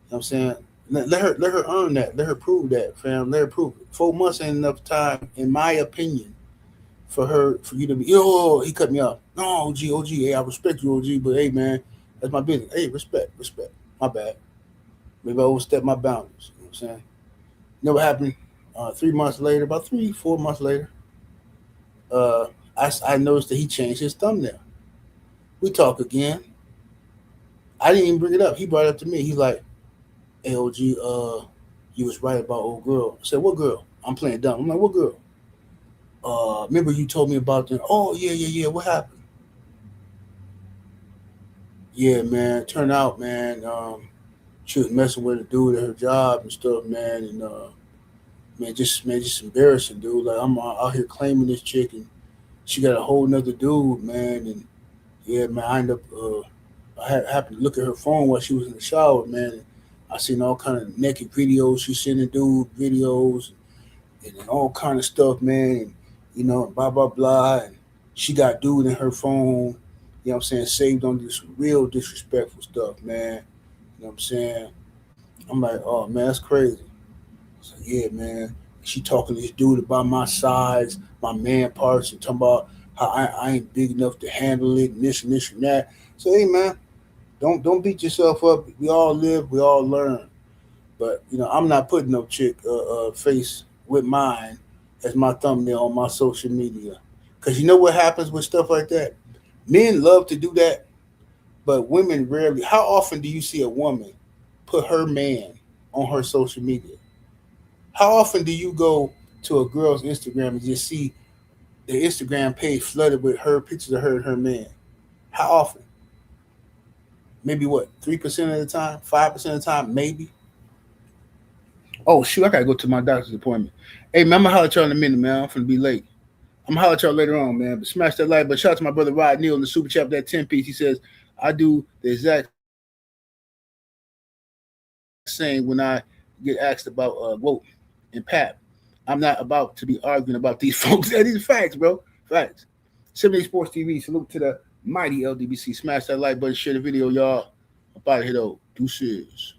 what I'm saying? Let her earn that. Let her prove that, fam. Let her prove it. 4 months ain't enough time, in my opinion, for you to be, he cut me off. No, OG, hey, I respect you, OG, but hey, man, that's my business. Hey, respect. My bad. Maybe I overstepped my boundaries. You know what I'm saying? You know what happened? 3 months later, about 3-4 months later, I noticed that he changed his thumbnail. We talk again. I didn't even bring it up. He brought it up to me. He's like, hey, OG, you was right about old girl. I said, what girl? I'm playing dumb. I'm like, what girl? Remember you told me about them? Oh, yeah. What happened? Yeah, man. Turned out, man, she was messing with a dude at her job and stuff, man. And man, just embarrassing, dude. Like I'm out here claiming this chick, and she got a whole nother dude, man. And yeah, man, I ended up I happened to look at her phone while she was in the shower, man. And I seen all kind of naked videos. She sending dude videos and all kind of stuff, man. And blah blah blah. And she got dude in her phone. You know what I'm saying? Saved on this real disrespectful stuff, man. You know what I'm saying? I'm like, oh man, that's crazy. So yeah, man. She talking to this dude about my size, my man parts, and talking about how I ain't big enough to handle it, and this and that. So hey, man, don't beat yourself up. We all live, we all learn. But I'm not putting no chick face with mine as my thumbnail on my social media, because you know what happens with stuff like that. Men love to do that, but women rarely. How often do you see a woman put her man on her social media? How often do you go to a girl's Instagram and just see the Instagram page flooded with her pictures of her and her man? How often? Maybe what, 3% of the time, 5% of the time, maybe. Oh shoot, I gotta go to my doctor's appointment. Hey man, I'm gonna holler at y'all in a minute, man. I'm finna be late. I'm gonna holler at y'all later on, man. But smash that like. But shout out to my brother Rod Neal in the super chat, that 10-piece. He says, I do the exact same when I get asked about woke and Pap. I'm not about to be arguing about these folks. These are facts, bro. Facts. 70 Sports TV. Salute to the mighty LDBC. Smash that like button. Share the video, y'all. I'm about to hit out. Deuces.